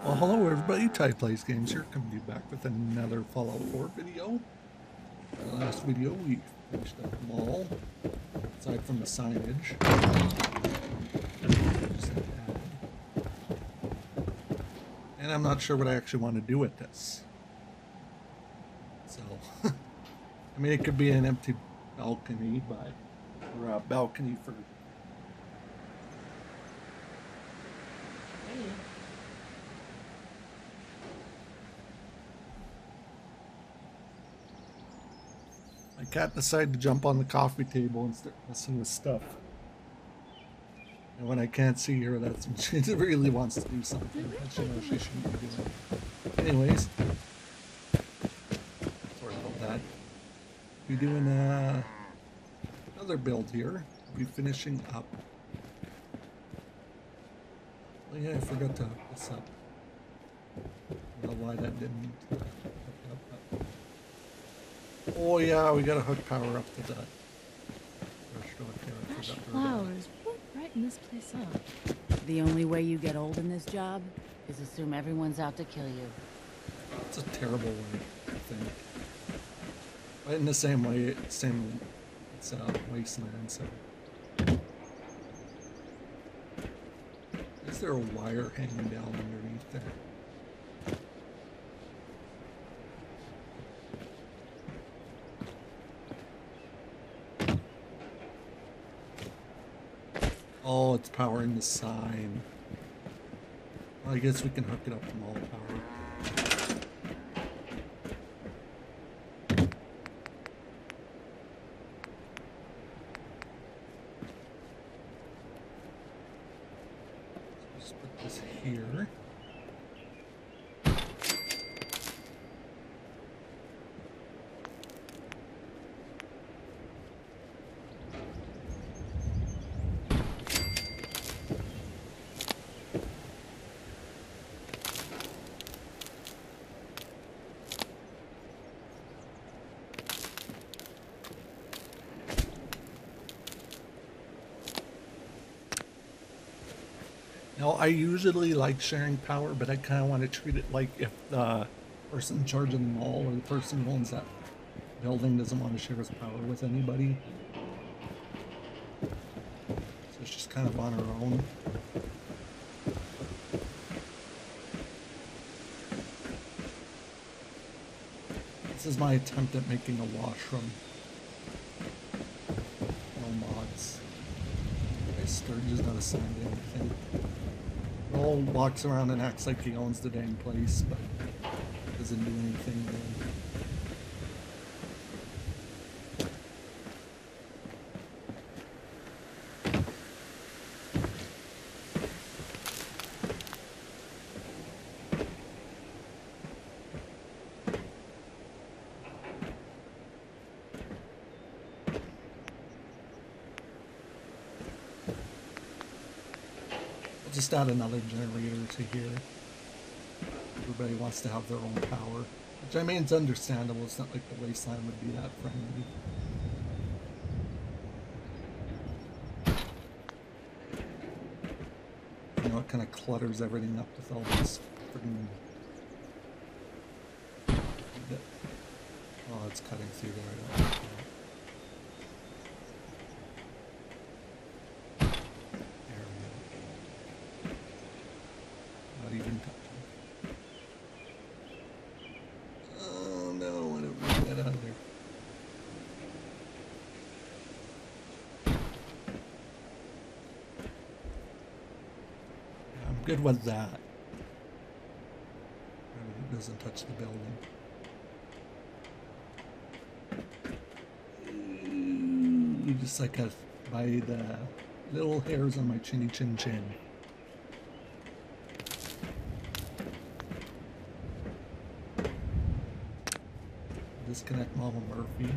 Well, hello everybody, Ty Plays Games here, coming to you back with another Fallout 4 video. The last video, we finished up the mall, aside from the signage. And I'm not sure what I actually want to do with this. So, I mean, it could be an empty balcony, or a balcony for... My cat decided to jump on the coffee table and start messing with stuff. And when I can't see her, that's when she really wants to do something that she knows she shouldn't be doing. Anyways, sorry about that. We're doing another build here. We'll be finishing up. Oh yeah, I forgot to hook this up. I don't know why that didn't hook up. Oh yeah, we gotta hook power up to that. Fresh flowers, what brighten this place up? The only way you get old in this job is assume everyone's out to kill you. It's a terrible way, I think. But in the same way, it's wasteland, so. Is there a wire hanging down underneath there? Oh, it's powering the sign. Well, I guess we can hook it up to mall power. Let's put this here. Now, I usually like sharing power, but I kind of want to treat it like if the person in charge of the mall or the person who owns that building doesn't want to share his power with anybody. So it's just kind of on our own. This is my attempt at making a washroom. No mods. Sturge is not assigned to anything. All walks around and acts like he owns the dang place, but doesn't do anything then. Just add another generator to here. Everybody wants to have their own power, which I mean it's understandable. It's not like the wasteland would be that friendly. You know, it kind of clutters everything up with all this freaking... Oh, it's cutting through there. Even touching. Oh no, why don't we get out of there? Yeah, I'm good with that. It doesn't touch the building. Ooh, just like by the little hairs on my chinny chin chin. Disconnect Mama Murphy.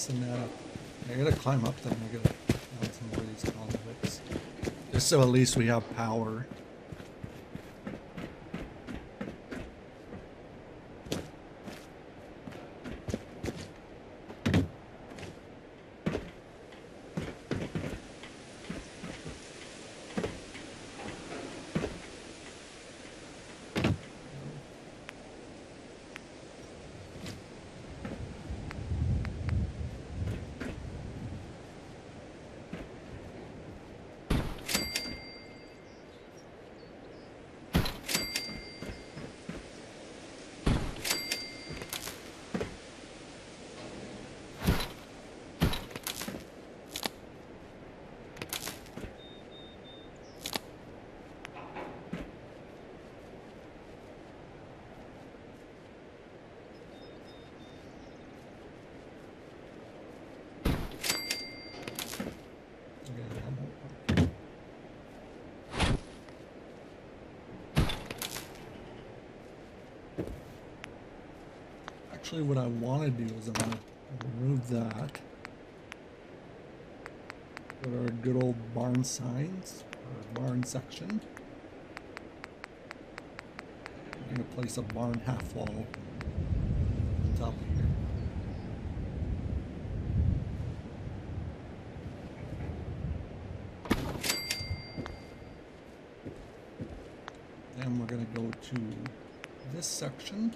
messing that up. I gotta climb up them. I gotta find some more of these conduits. Just so at least we have power. Actually, what I want to do is I want to remove that. Put our good old barn signs, or barn section. I'm going to place a barn half wall on top of here. Then we're going to go to this section.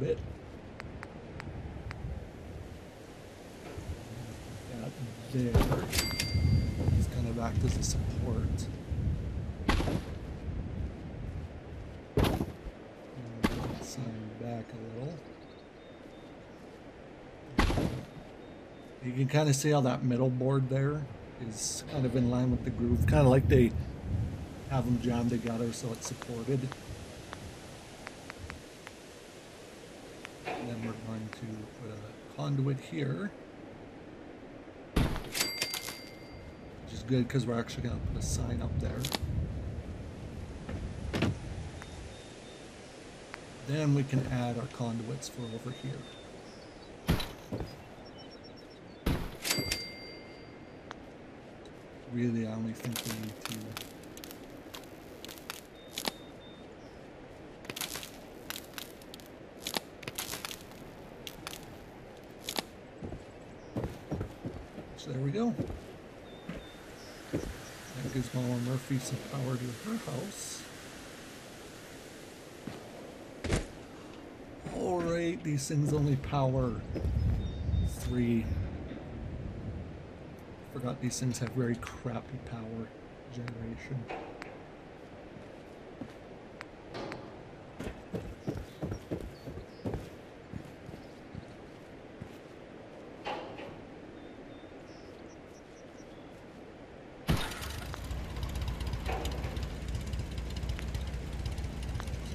Bit. That there is kind of act as a support. Sign back a little. You can kind of see how that middle board there is kind of in line with the groove, kind of like they have them jammed together so it's supported. And then we're going to put a conduit here, which is good because we're actually going to put a sign up there. Then we can add our conduits for over here. Really, I only think we need to there we go. That gives Mama Murphy some power to her house. Alright, these things only power 3. Forgot these things have very crappy power generation.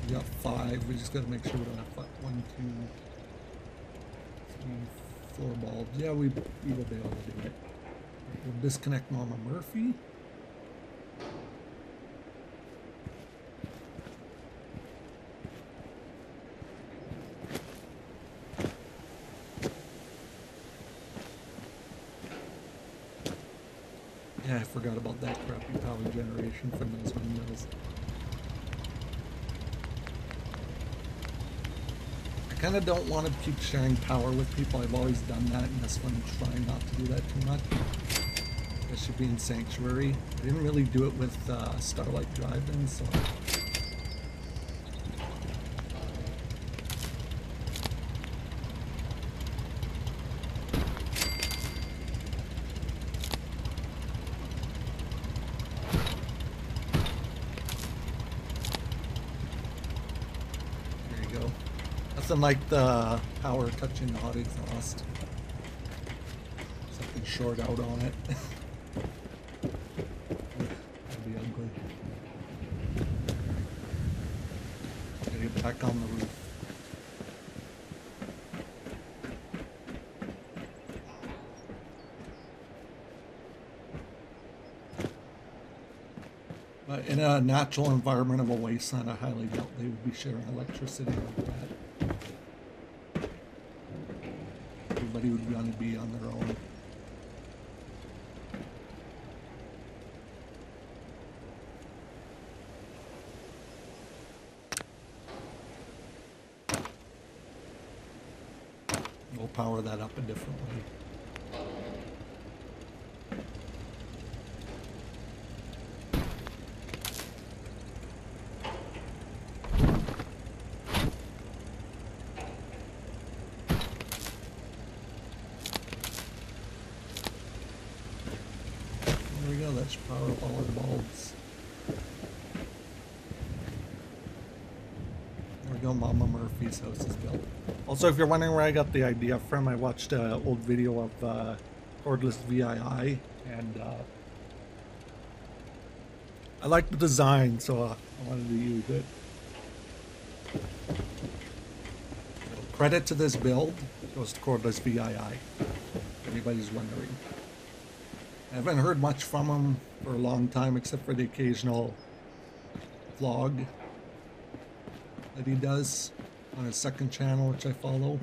We got 5. We just got to make sure we don't have 1, 2, 3, 4 bulbs. Yeah, we will be able to do it. We'll disconnect Mama Murphy. Yeah, I forgot about that crappy power generation from those windmills. I kind of don't want to keep sharing power with people. I've always done that, and this one I'm trying not to do that too much. Especially being Sanctuary. I didn't really do it with Starlight Drive-In, so... Nothing like the power touching the hot exhaust. Something short out on it. back on the roof. But in a natural environment of a wasteland, I highly doubt they would be sharing electricity like that. Everybody would want to be on their own. We'll power that up a different way. There we go, that should power up all our bulbs. There we go, Mama Murphy's house is built. Also, if you're wondering where I got the idea from, I watched an old video of cordless VII, and I like the design, so I wanted to use it. So credit to this build goes to cordless VII, if anybody's wondering. I haven't heard much from him for a long time, except for the occasional vlog that he does on his second channel, which I follow.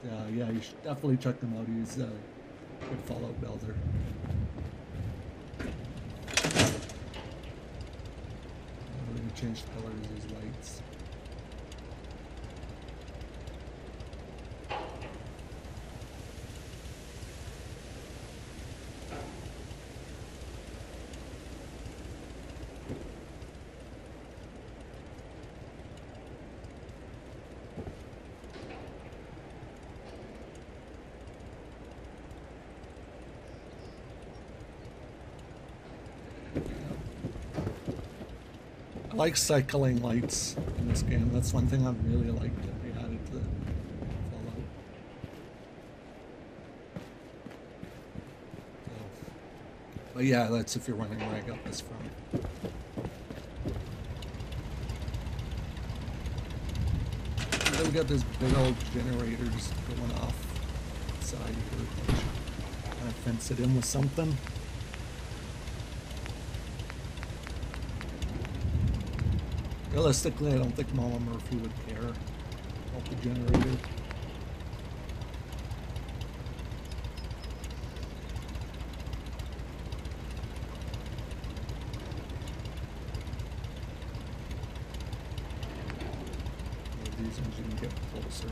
But yeah, you should definitely check him out. He's a good Fallout builder. We're going to change the colors of these lights. I like cycling lights in this game. That's one thing I've really liked that they added to Fallout. So, but yeah, that's if you're wondering where I got this from. And then we got this big old generator just going off outside here. Kind of fence it in with something. Realistically, I don't think Mama Murphy would care about the generator. These ones you can get closer.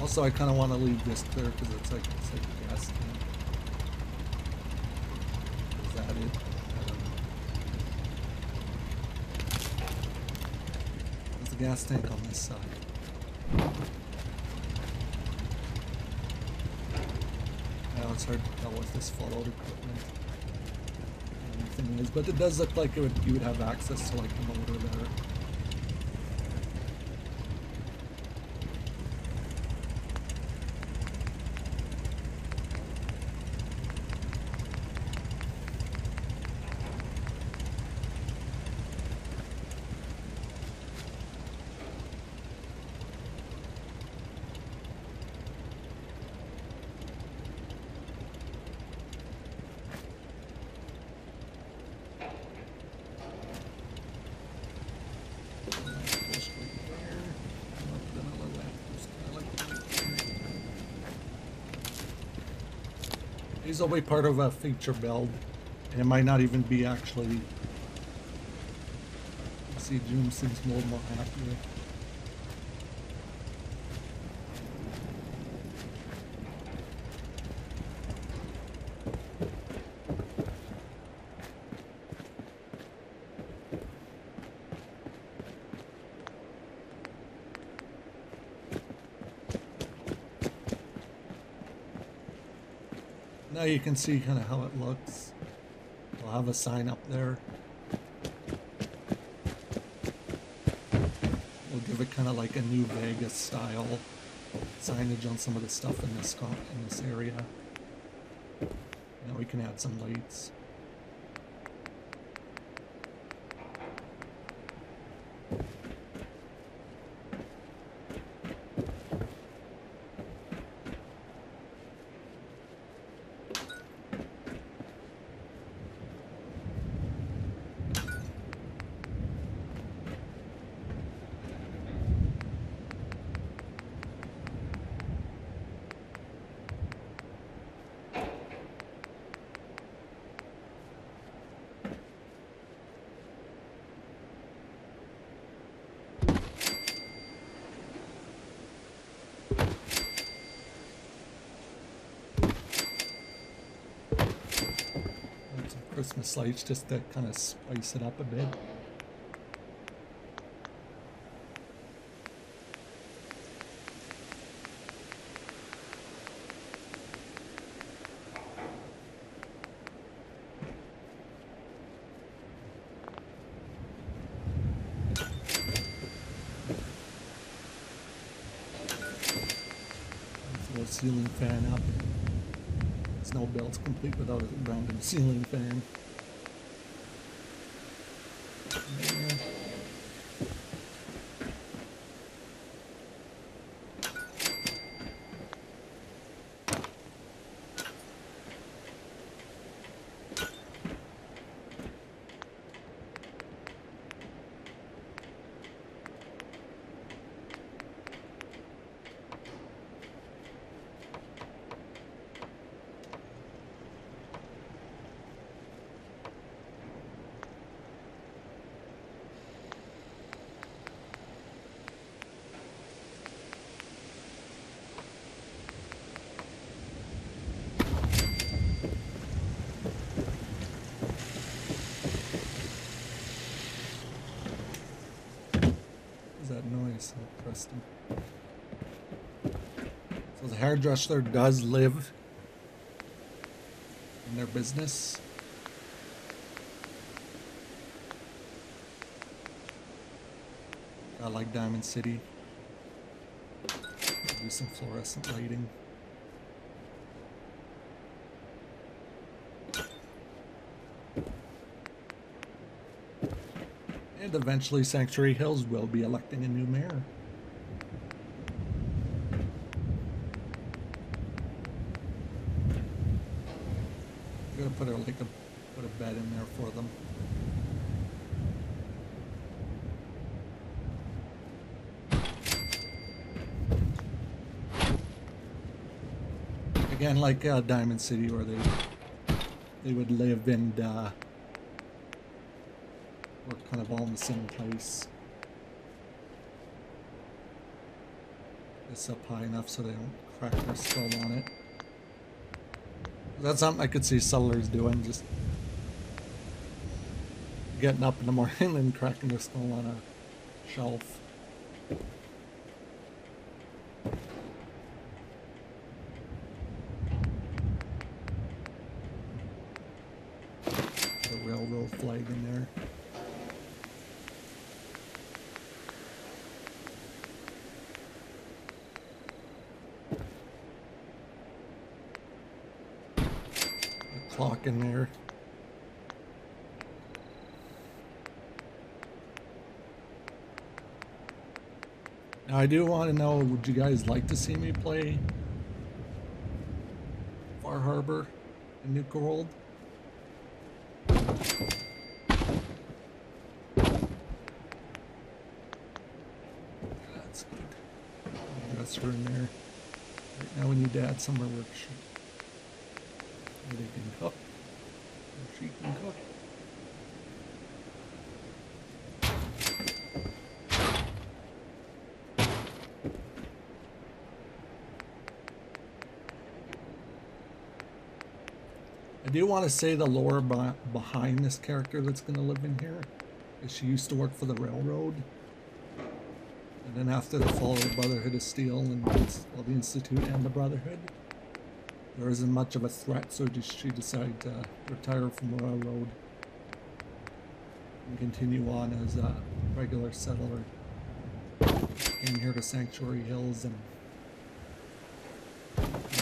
Also, I kind of want to leave this clear because it's like a gas tank. Is that it? I don't know. There's the gas tank on this side. Now it's hard to tell with this Fallout equipment. Anything is, but it does look like you would have access to like the motor there. These will be part of a feature build, and it might not even be actually. You see, June seems more happy. Now you can see kind of how it looks. We'll have a sign up there. We'll give it kind of like a New Vegas style signage on some of the stuff in this area. Now we can add some lights. Christmas lights just to kind of spice it up a bit. Throw a ceiling fan up. There's no build's complete without a random ceiling fan. There. That noise, so Preston. So the hairdresser does live in their business. I like Diamond City. Do some fluorescent lighting. And eventually Sanctuary Hills will be electing a new mayor. I'm gonna put put a bed in there for them. Again, like Diamond City, where they would live and we're kind of all in the same place. It's up high enough so they don't crack their skull on it. That's something I could see settlers doing, just getting up in the morning and cracking their skull on a shelf. The railroad flag in there. Clock in there. Now I do want to know, would you guys like to see me play Far Harbor in Nuka World? That's good. Dresser in there. Right now we need to add some more workshop. They can cook. Or she can cook. I do want to say the lore behind this character that's going to live in here is she used to work for the railroad. And then after the fall of the Brotherhood of Steel and well, the Institute and the Brotherhood, there isn't much of a threat, so she decided to retire from the railroad and continue on as a regular settler. Came here to Sanctuary Hills and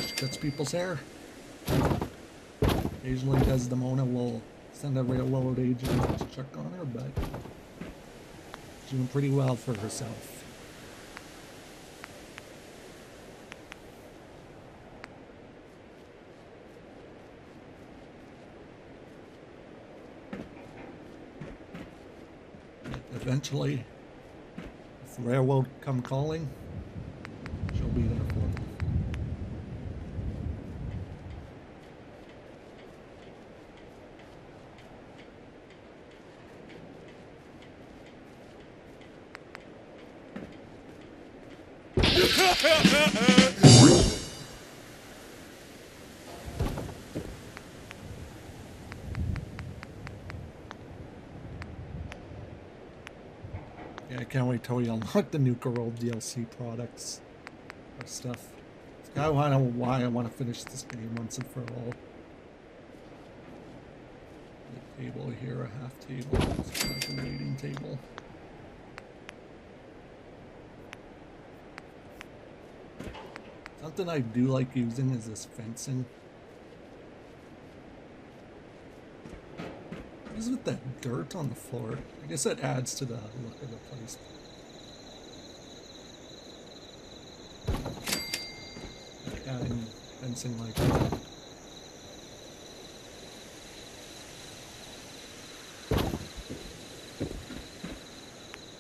she cuts people's hair. Occasionally Desdemona will send a railroad agent to check on her, but she's doing pretty well for herself. Eventually, if the railroad come calling, she'll be there for them. Yeah, I can't wait till we unlock the Nuka World DLC products or stuff. I don't know why I want to finish this game once and for all. A table here, a half table, it's like a waiting table. Something I do like using is this fencing. What is with that dirt on the floor? I guess that adds to the look of the place. Like adding fencing like that.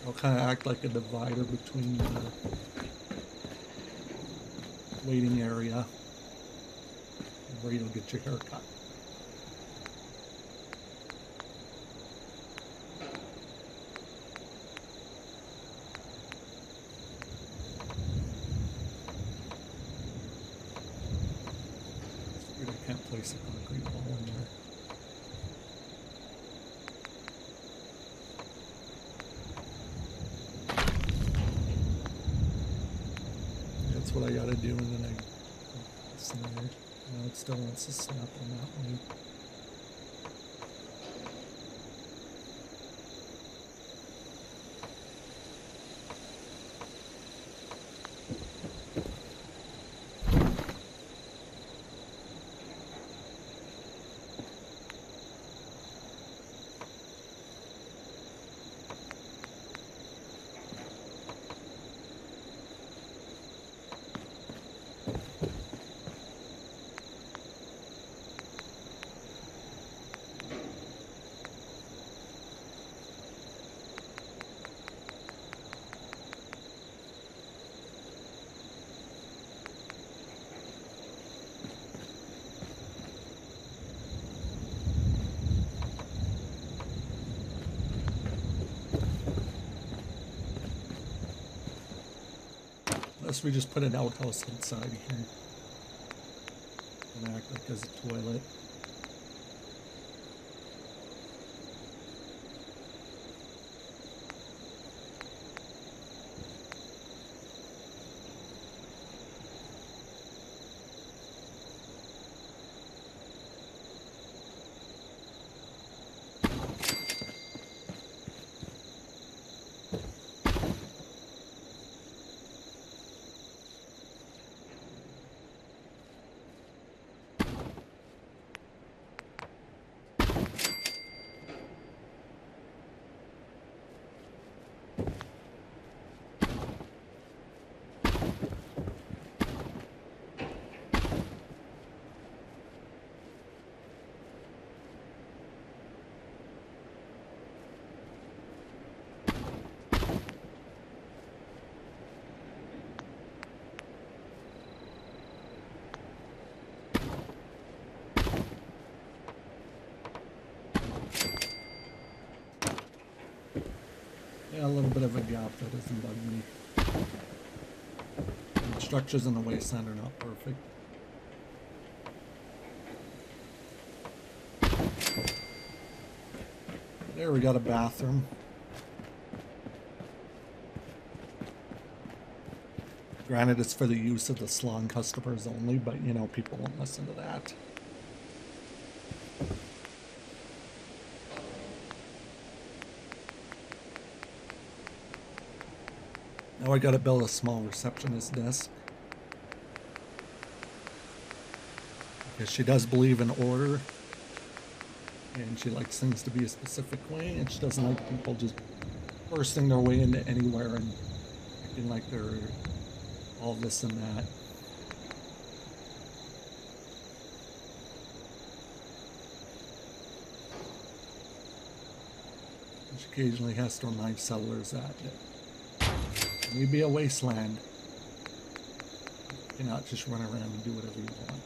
It'll kind of act like a divider between the waiting area and where you'll get your haircut. I can't place a concrete wall in there. That's what I gotta do, and then I snare. Now it still wants to snap on that one. Unless we just put an outhouse inside here and act like as a toilet. Yeah, a little bit of a gap, that doesn't bug me. The structures in the wasteland are not perfect. There, we got a bathroom. Granted, it's for the use of the salon customers only, but you know, people won't listen to that. Now I gotta build a small receptionist desk. Because she does believe in order. And she likes things to be a specific way, and she doesn't like people just bursting their way into anywhere and acting like they're all this and that. And she occasionally has to remind settlers that it may be a wasteland. You cannot just run around and do whatever you want.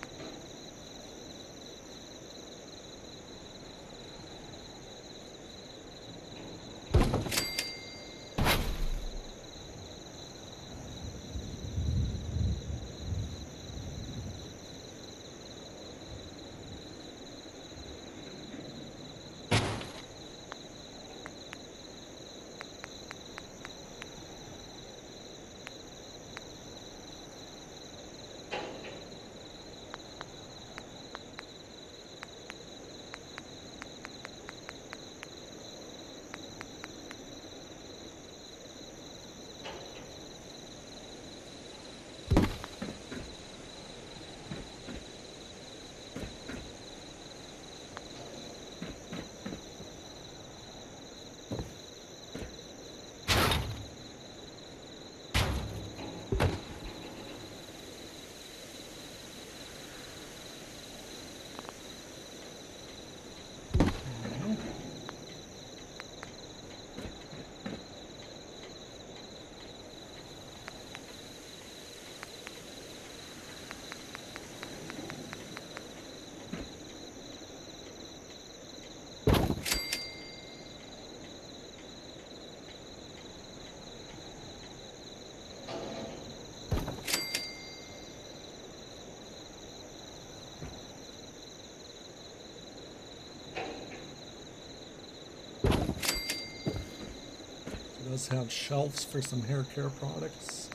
Does have shelves for some hair care products.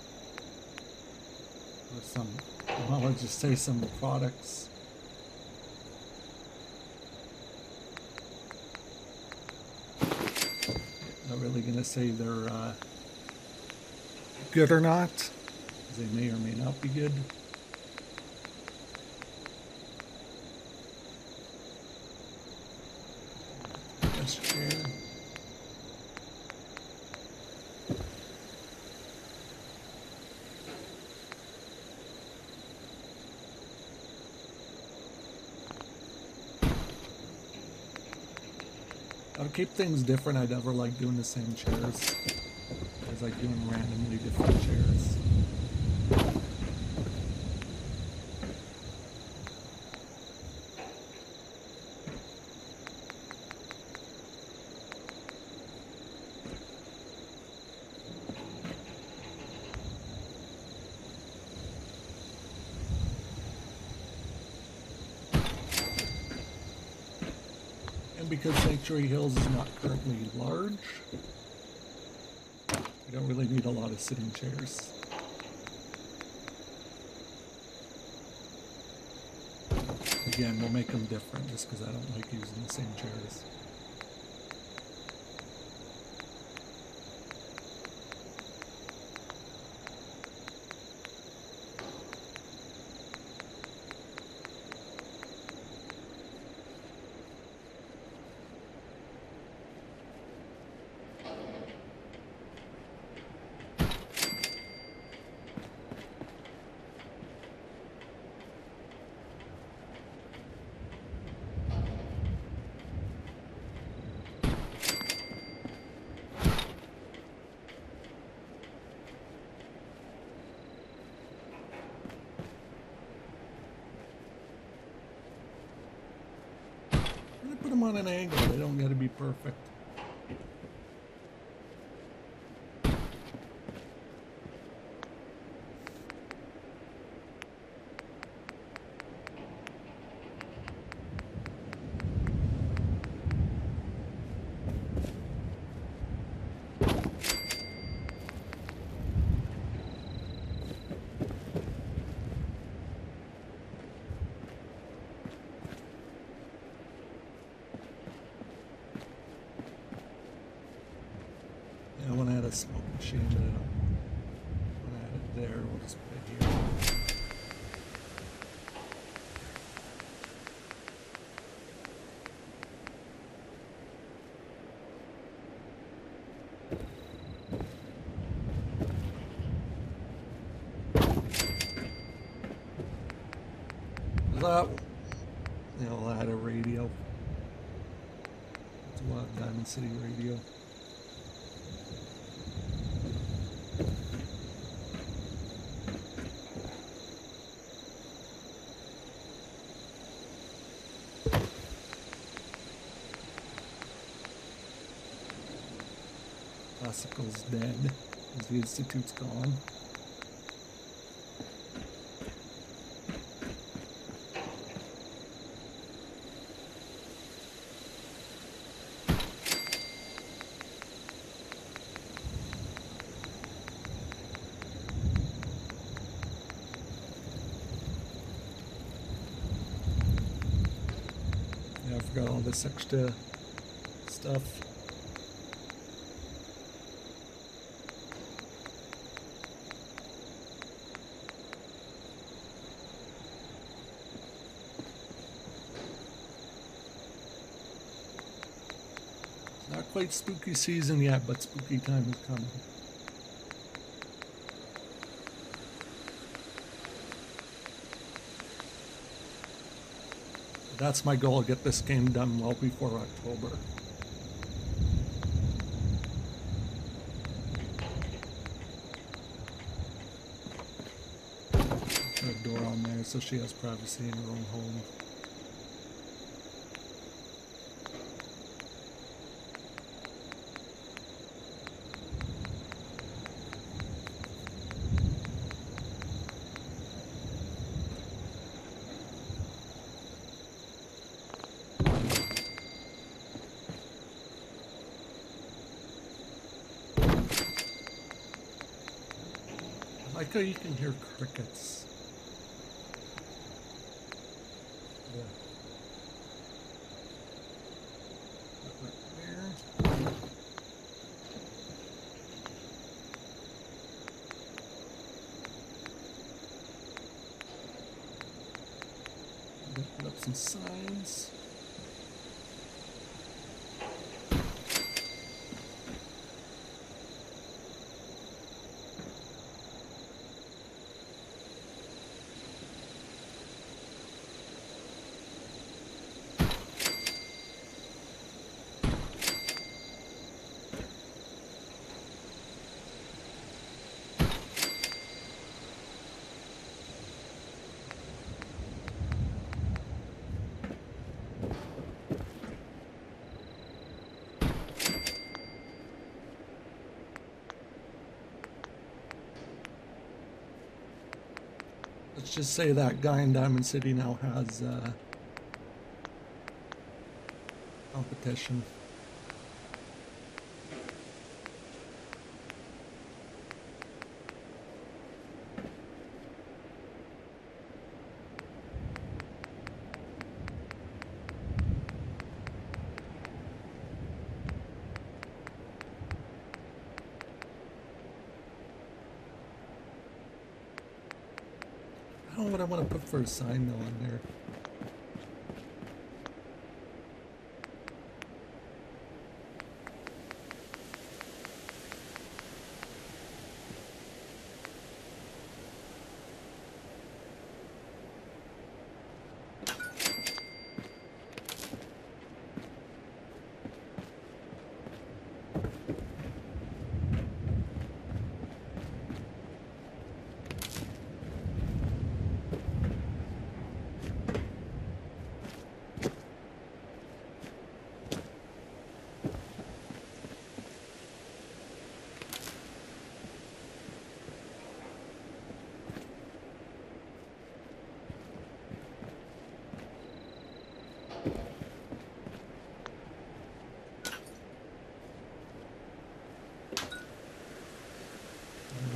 Or some, well, let's just say some products. Not really gonna say they're good or not, 'cause they may or may not be good. This chair. To keep things different, I never like doing the same chairs. I like doing randomly different chairs. Because Sanctuary Hills is not currently large, you don't really need a lot of sitting chairs. Again, we'll make them different just because I don't like using the same chairs. Put them on an angle, they don't gotta be perfect. A smoke machine, but I don't want to add it there. We'll just put it here. That, I'll add a radio. It's a lot of Diamond City radio. Classical's dead, because the Institute's gone. Yeah, I forgot all this extra stuff. Not quite spooky season yet, but spooky time is coming. That's my goal, get this game done well before October. Put a door on there so she has privacy in her own home. I like how you can hear crickets. Yeah. Right there. Put up some signs. Let's just say that guy in Diamond City now has competition. I don't know what I want to put for a sign though on there.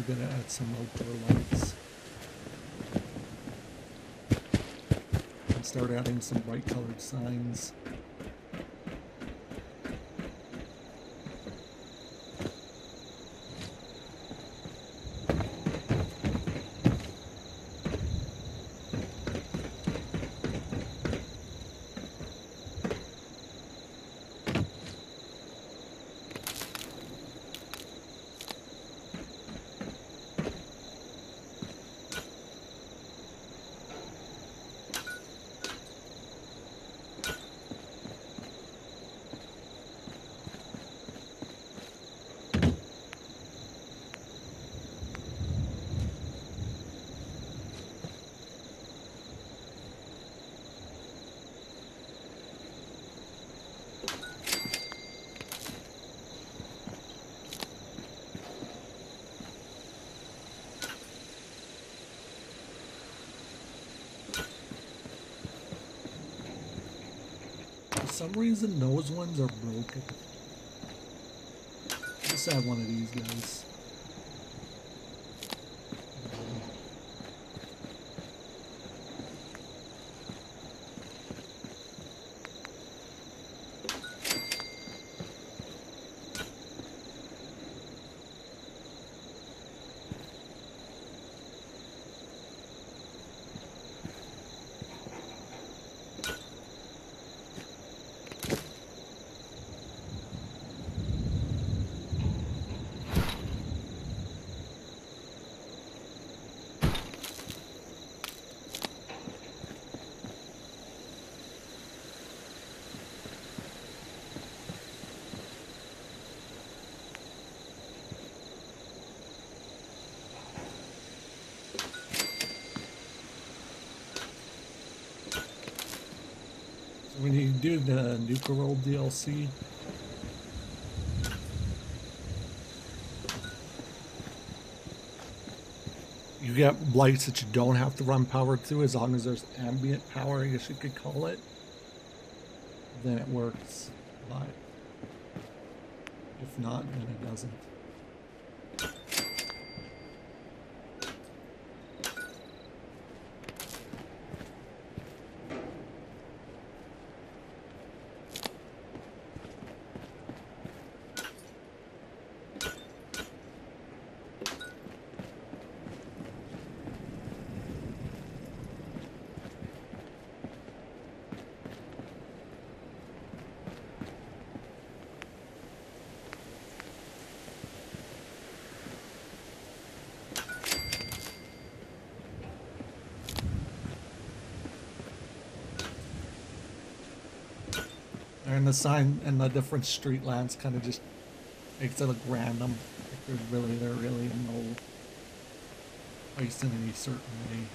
We're gonna add some outdoor lights and start adding some bright colored signs. For some reason, those ones are broken. Let's add one of these guys. When you do the Nuka Roll DLC, you get lights that you don't have to run power to as long as there's ambient power, I guess you could call it. Then it works, but if not, then it doesn't. And the sign and the different street lamps kind of just makes it look random. Like they're really in no place in any certain way.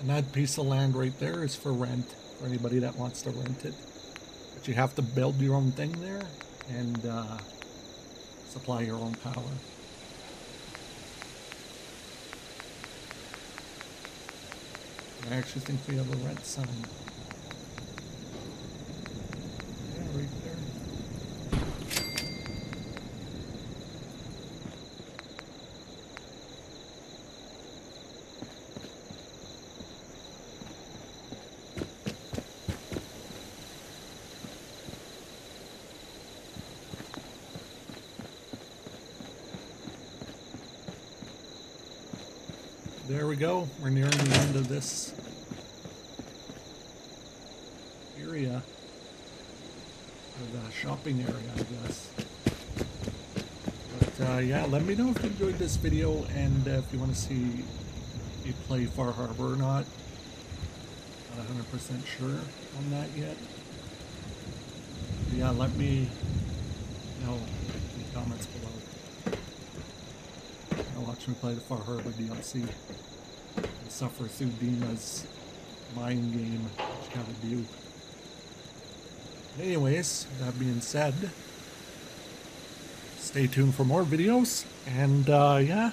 And that piece of land right there is for rent, for anybody that wants to rent it. But you have to build your own thing there and supply your own power. I actually think we have a rent sign. Yeah, right there. There we go. We're nearing the end of this area. Or the shopping area, I guess. But yeah, let me know if you enjoyed this video and if you want to see me play Far Harbor or not. Not 100% sure on that yet. But yeah, let me know in the comments below. Watch me play the Far Harbor DLC and suffer through Dima's mind game, which kind of do. Anyways, that being said, stay tuned for more videos, and yeah, I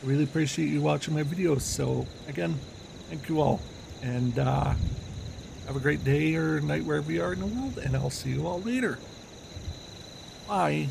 really appreciate you watching my videos. So again, thank you all, and have a great day or night wherever you are in the world, and I'll see you all later. Bye.